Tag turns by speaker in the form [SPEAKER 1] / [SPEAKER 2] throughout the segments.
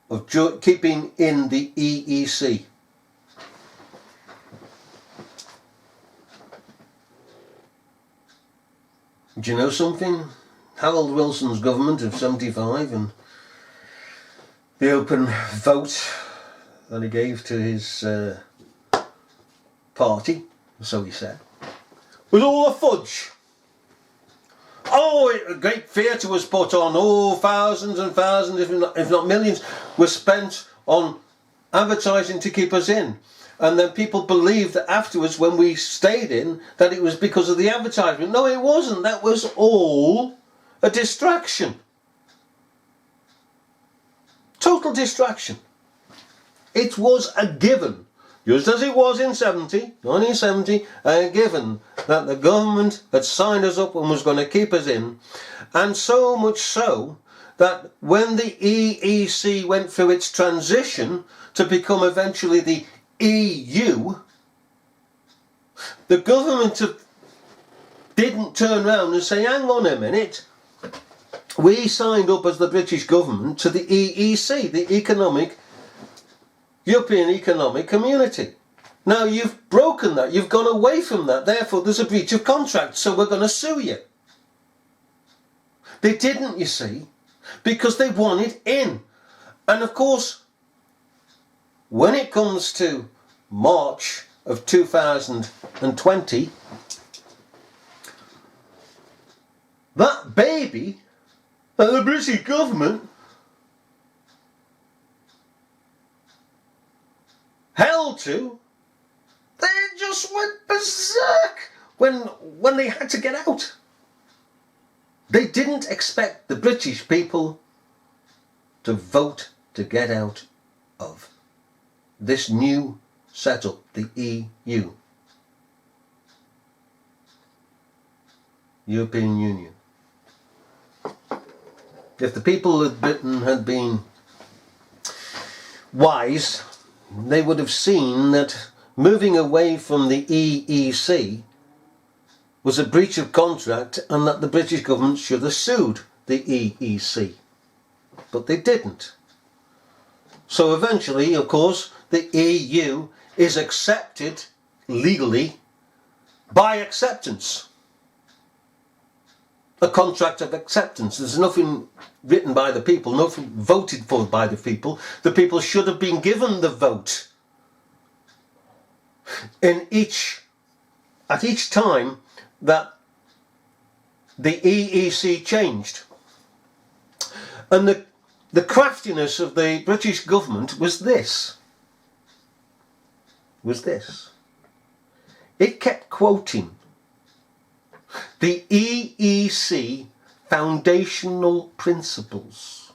[SPEAKER 1] of keeping in the EEC. Do you know something? Harold Wilson's government of 75 and the open vote that he gave to his party, so he said, was all a fudge. Oh, a great theatre was put on. Oh, thousands and thousands, if not millions, were spent on advertising to keep us in. And then people believed that afterwards, when we stayed in, that it was because of the advertisement. No, it wasn't. That was all a distraction. Total distraction. It was a given, just as it was in 1970, a given that the government had signed us up and was going to keep us in. And so much so that when the EEC went through its transition to become eventually the EU, the government didn't turn around and say, hang on a minute, we signed up as the British government to the EEC, the European Economic Community. Now you've broken that, you've gone away from that, therefore there's a breach of contract, so we're going to sue you. They didn't, you see, because they wanted in. And of course, when it comes to March of 2020, that baby that the British government held to, they just went berserk when they had to get out. They didn't expect the British people to vote to get out of this new setup, the EU, European Union. If the people of Britain had been wise, they would have seen that moving away from the EEC was a breach of contract and that the British government should have sued the EEC. But they didn't. So eventually, of course, the EU is accepted legally by acceptance. A contract of acceptance. There's nothing written by the people, nothing voted for by the people. The people should have been given the vote. At each time that the EEC changed. And the craftiness of the British government was this. It kept quoting the EEC foundational principles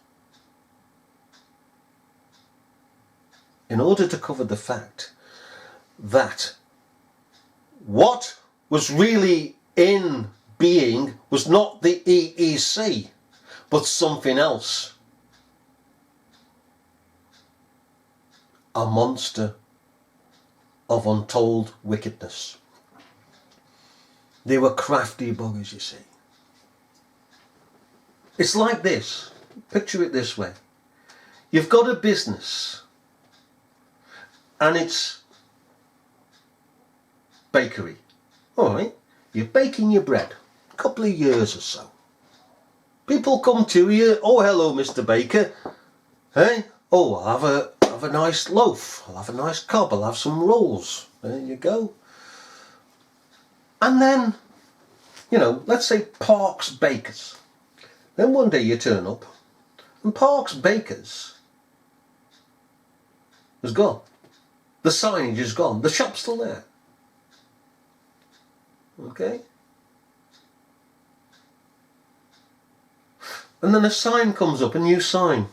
[SPEAKER 1] in order to cover the fact that what was really in being was not the EEC, but something else. A monster of untold wickedness. They were crafty buggers, you see. It's like this. Picture it this way. You've got a business and it's bakery. Alright, you're baking your bread. A couple of years or so. People come to you, oh hello Mr. Baker. Hey, oh I'll have a nice loaf, I'll have a nice cob, I'll have some rolls. There you go. And then, you know, let's say Parks Bakers. Then one day you turn up and Parks Bakers is gone. The signage is gone. The shop's still there. Okay? And then a sign comes up, a new sign.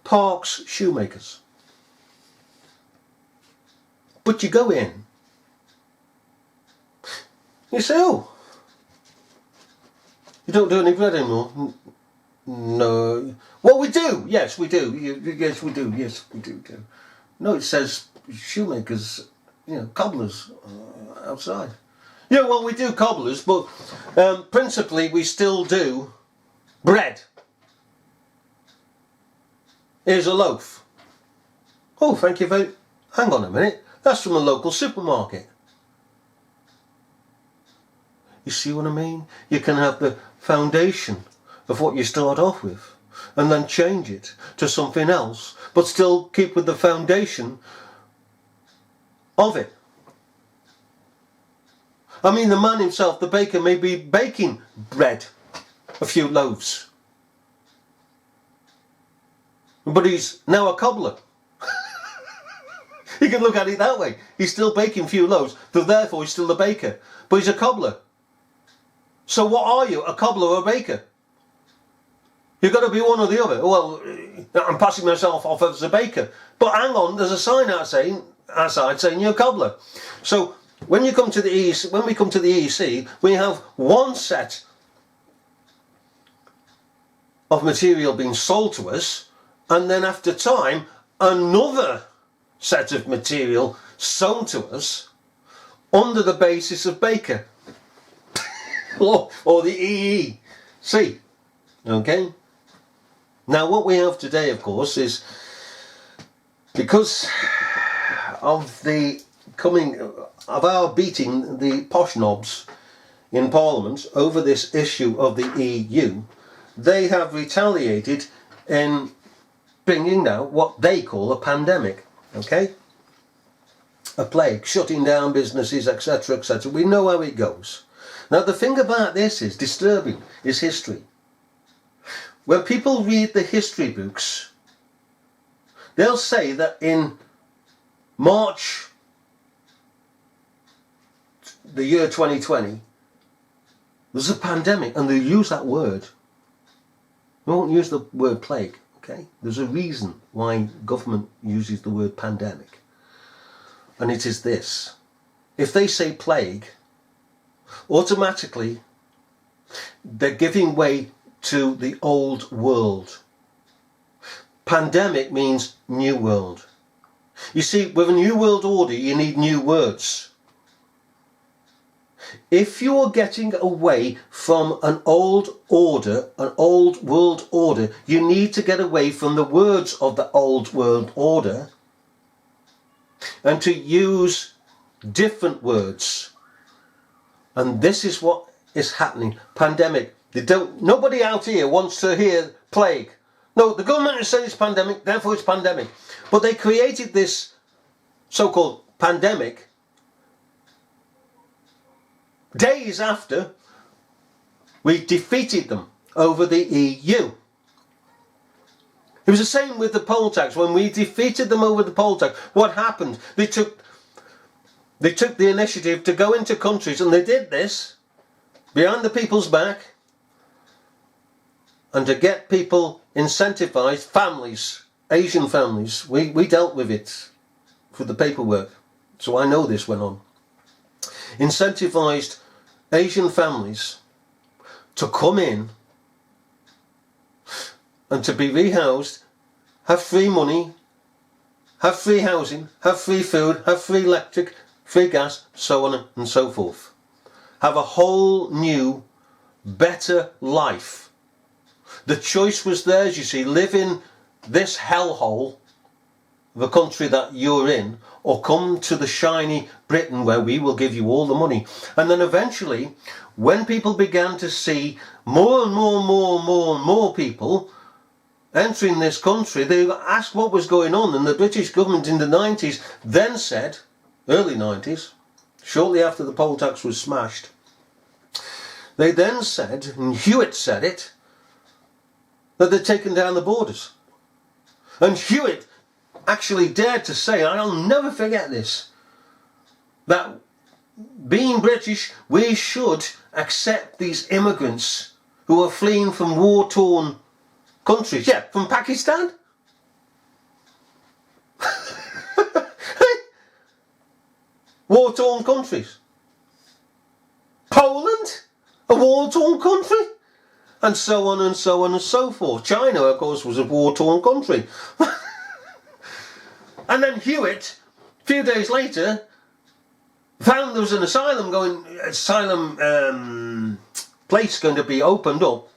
[SPEAKER 1] Parks Shoemakers. But you go in. You say, oh, you don't do any bread anymore? No. Well, we do. Yes, we do. Yes, we do. Yes, we do. No, it says shoemakers, you know, cobblers outside. Yeah, well, we do cobblers, but principally we still do bread. Here's a loaf. Oh, thank you very... Hang on a minute. That's from a local supermarket. You see what I mean? You can have the foundation of what you start off with and then change it to something else, but still keep with the foundation of it. I mean, the man himself, the baker, may be baking bread, a few loaves, but he's now a cobbler. You can look at it that way. He's still baking a few loaves, so therefore he's still a baker, but he's a cobbler. So what are you, a cobbler or a baker? You've got to be one or the other. Well, I'm passing myself off as a baker, but hang on, there's a sign outside saying you're a cobbler. So when you come to the EEC, when we come to the EEC, we have one set of material being sold to us, and then after time, another set of material sold to us under the basis of baker. or the EEC. Okay? Now what we have today, of course, is because of the coming of our beating the posh knobs in Parliament over this issue of the EU, they have retaliated in bringing now what they call a pandemic. Okay? A plague, shutting down businesses, etc., etc. We know how it goes. Now the thing about this is disturbing, is history. When people read the history books, they'll say that in March the year 2020, there's a pandemic, and they use that word. They won't use the word plague, okay? There's a reason why government uses the word pandemic. And it is this. If they say plague, automatically they're giving way to the old world. Pandemic means new world. You see, with a new world order, you need new words. If you are getting away from an old order, an old world order, you need to get away from the words of the old world order and to use different words. And this is what is happening. Pandemic. Nobody out here wants to hear plague. No, the government has said it's pandemic, therefore it's pandemic. But they created this so-called pandemic days after we defeated them over the EU. It was the same with the poll tax. When we defeated them over the poll tax, what happened? They took the initiative to go into countries, and they did this behind the people's back, and to get people incentivized, families, Asian families. We dealt with it for the paperwork, so I know this went on. Incentivized Asian families to come in and to be rehoused, have free money, have free housing, have free food, have free electric, free gas, so on and so forth. Have a whole new, better life. The choice was theirs, you see. Live in this hellhole of a country that you're in, or come to the shiny Britain where we will give you all the money. And then eventually, when people began to see more and more people entering this country, they asked what was going on, and the British government in the 90s then said, early 90s, shortly after the poll tax was smashed, they then said, and Hewitt said it, that they'd taken down the borders. And Hewitt actually dared to say, and I'll never forget this, that being British, we should accept these immigrants who are fleeing from war-torn countries. Yeah, from Pakistan. War-torn countries. Poland, a war-torn country. And so on and so on and so forth. China, of course, was a war-torn country. And then Hewitt, a few days later, found there was an asylum place going to be opened up,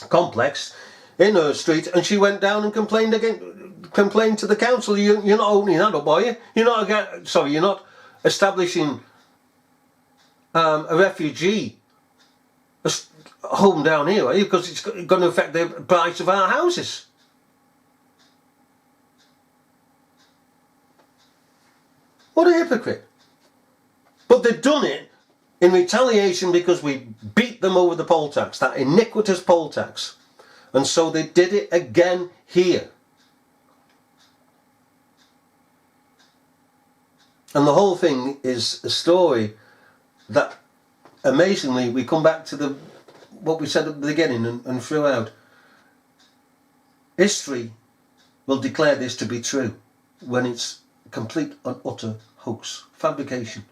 [SPEAKER 1] complex, in her street, and she went down and complained to the council. You're not opening that up, are you? You're not establishing a refugee home down here, are you? Because it's going to affect the price of our houses. What a hypocrite. But they've done it in retaliation because we beat them over the poll tax, that iniquitous poll tax. And so they did it again here. And the whole thing is a story that, amazingly, we come back to what we said at the beginning and throughout. History will declare this to be true when it's complete and utter hoax, fabrication.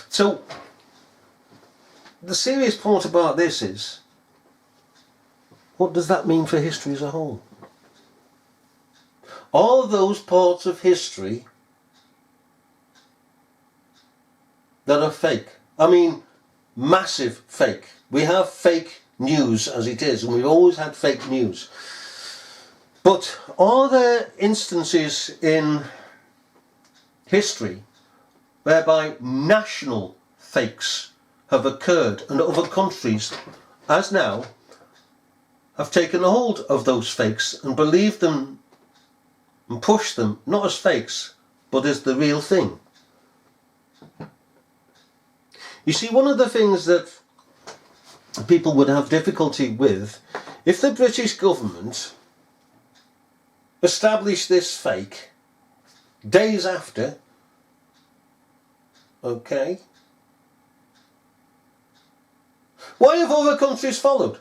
[SPEAKER 1] So, the serious part about this is, what does that mean for history as a whole? All those parts of history that are fake. I mean, massive fake. We have fake news as it is, and we've always had fake news. But are there instances in history whereby national fakes have occurred and other countries, as now, have taken a hold of those fakes and believed them and pushed them not as fakes but as the real thing? You see, one of the things that people would have difficulty with, if the British government established this fake days after, okay, why have other countries followed?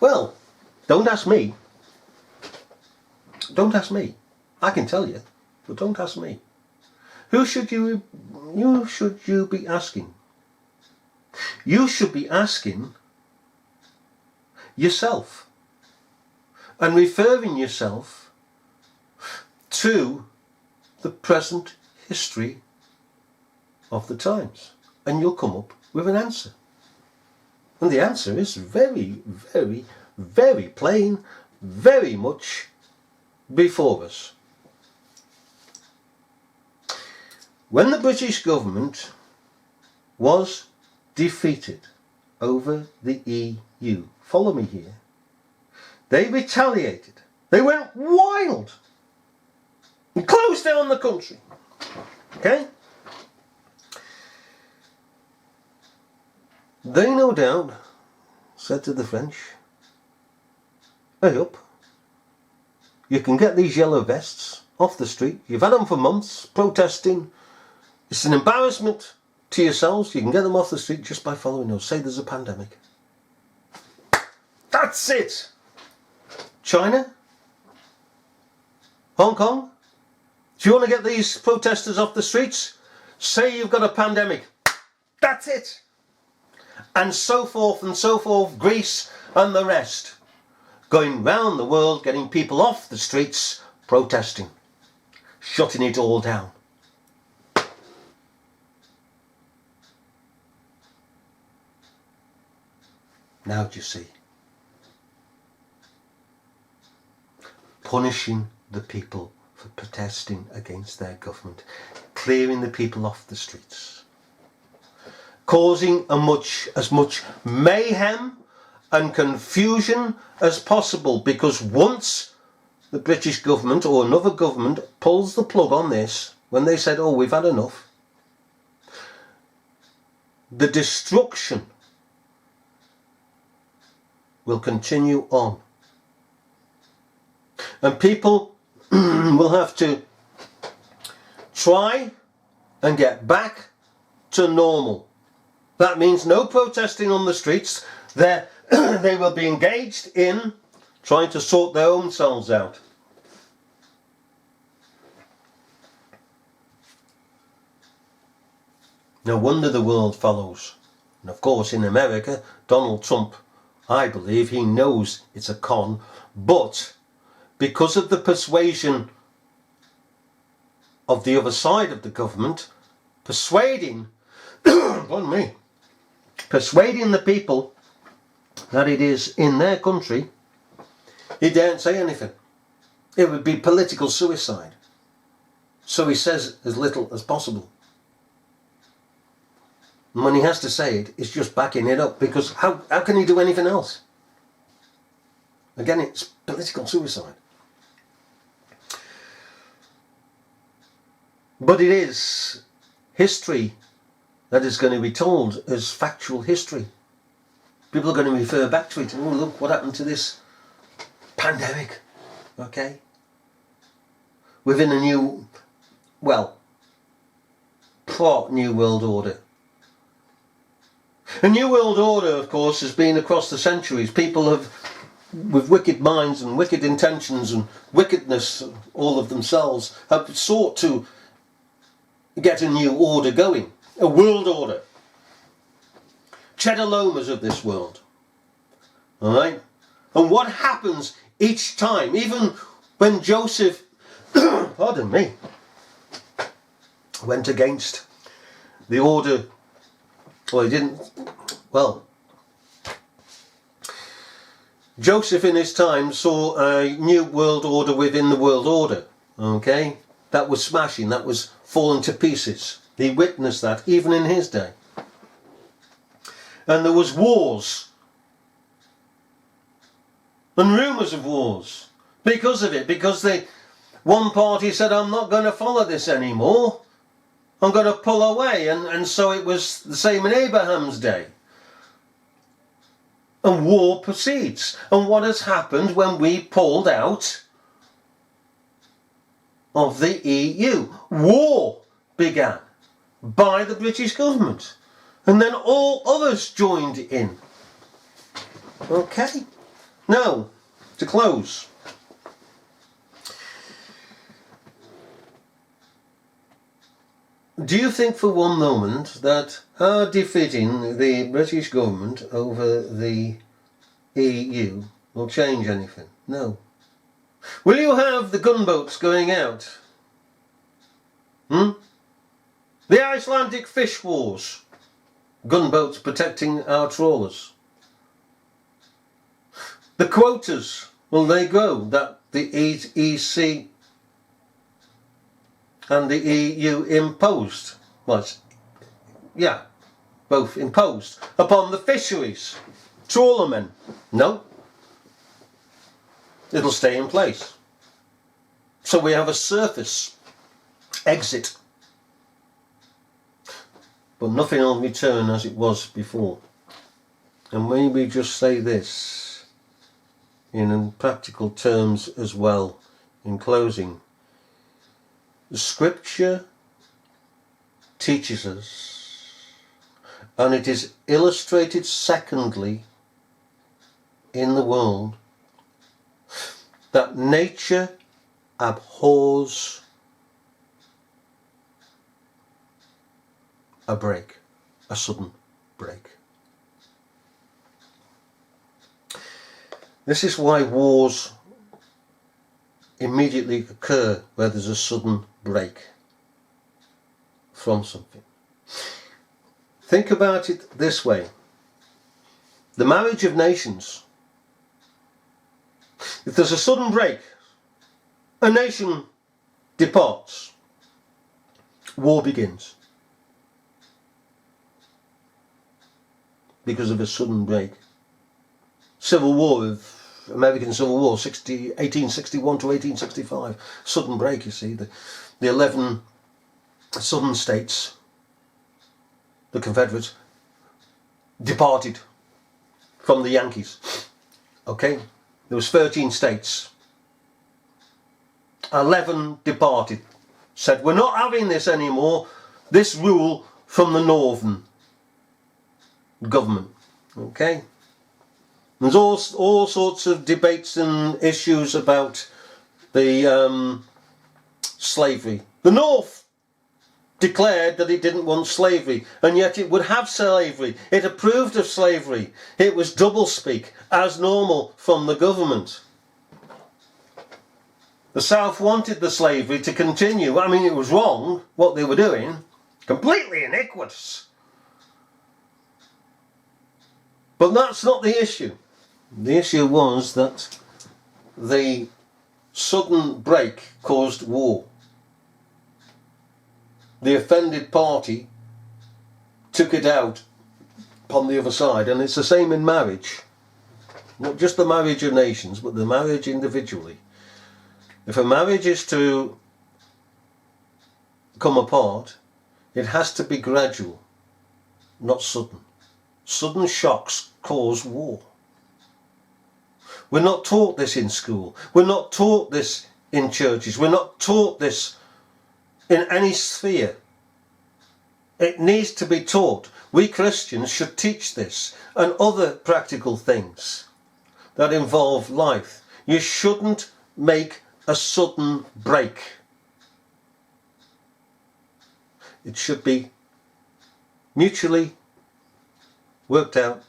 [SPEAKER 1] Well, don't ask me. Don't ask me. I can tell you, but don't ask me. Who should you be asking? You should be asking yourself and referring yourself to the present history of the times, and you'll come up with an answer. And the answer is very, very, very plain, very much before us. When the British government was defeated over the EU, follow me here, they retaliated. They went wild and closed down the country. Okay? They no doubt said to the French, hey up, you can get these yellow vests off the street. You've had them for months, protesting. It's an embarrassment to yourselves. You can get them off the street just by following us. Say there's a pandemic. That's it. China? Hong Kong? If you want to get these protesters off the streets, say you've got a pandemic. That's it. And so forth, Greece and the rest. Going round the world, getting people off the streets, protesting, shutting it all down. Now do you see? Punishing the people for protesting against their government, clearing the people off the streets, causing as much mayhem and confusion as possible, because once the British government or another government pulls the plug on this, when they said, oh, we've had enough, the destruction will continue on. And people will have to try and get back to normal. That means no protesting on the streets. They will be engaged in trying to sort their own selves out. No wonder the world follows. And of course in America, Donald Trump, I believe he knows it's a con, but because of the persuasion of the other side of the government, persuading persuading the people that it is in their country, he daren't say anything. It would be political suicide. So he says as little as possible. And when he has to say it, it's just backing it up, because how can he do anything else? Again, it's political suicide. But it is history that is going to be told as factual history. People are going to refer back to it. Oh, look what happened to this pandemic. Okay? Within a new, well, New World Order. A New World Order, of course, has been across the centuries. People have, with wicked minds and wicked intentions and wickedness, all of themselves, have sought to get a new order going. A world order. Chedalomas of this world. Alright? And what happens each time, even when Joseph, pardon me, went against the order, well, he didn't, well, Joseph in his time saw a new world order within the world order, okay? That was smashing, that was falling to pieces. He witnessed that even in his day. And there was wars and rumours of wars because of it, because one party said, I'm not going to follow this anymore, I'm going to pull away, and so it was the same in Abraham's day. And war proceeds. And what has happened when we pulled out of the EU? War began by the British government. And then all others joined in. Okay? Now, to close. Do you think for one moment that our defeating the British government over the EU will change anything? No. Will you have the gunboats going out? The Icelandic fish wars. Gunboats protecting our trawlers. The quotas, will they go that the EC and the EU imposed? Well, yeah, both imposed upon the fisheries. Trawlermen. No. It'll stay in place. So we have a surface exit. But nothing will return as it was before. And maybe just say this in practical terms as well in closing. The scripture teaches us, and it is illustrated secondly in the world, that nature abhors a break, a sudden break. This is why wars immediately occur where there's a sudden break from something. Think about it this way. The marriage of nations. If there's a sudden break, a nation departs, war begins. Because of a sudden break. Civil War, American Civil War, 1861 to 1865. Sudden break, you see. The 11 southern states, the Confederates, departed from the Yankees. Okay? There was 13 states. 11 departed. Said, we're not having this anymore. This rule from the northern government. Okay? There's all sorts of debates and issues about the slavery. The North declared that it didn't want slavery, and yet it would have slavery. It approved of slavery. It was doublespeak, as normal from the government. The South wanted the slavery to continue. I mean, it was wrong, what they were doing. Completely iniquitous. But that's not the issue. The issue was that the sudden break caused war. The offended party took it out upon the other side, and it's the same in marriage. Not just the marriage of nations, but the marriage individually. If a marriage is to come apart, it has to be gradual, not sudden. Sudden shocks cause war. We're not taught this in school. We're not taught this in churches. We're not taught this in any sphere. It needs to be taught. We Christians should teach this and other practical things that involve life. You shouldn't make a sudden break. It should be mutually worked out.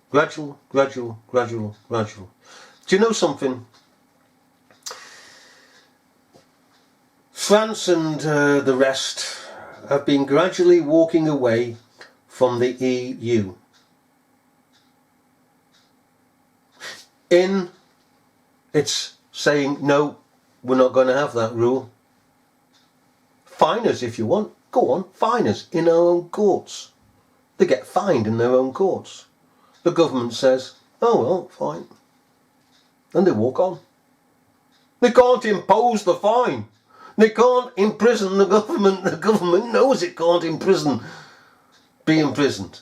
[SPEAKER 1] Gradual, gradual, gradual, gradual. Do you know something? France and the rest have been gradually walking away from the EU. It's saying, no, we're not going to have that rule. Fine us if you want. Go on, fine us in our own courts. They get fined in their own courts. The government says, oh well, fine. And they walk on. They can't impose the fine. They can't imprison the government. The government knows it can't be imprisoned.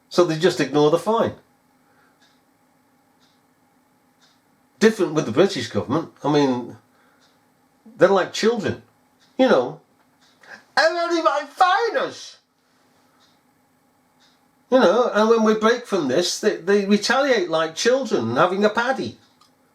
[SPEAKER 1] So they just ignore the fine. Different with the British government. I mean, they're like children. You know, everybody might fine us. You know, and when we break from this, they retaliate like children having a paddy.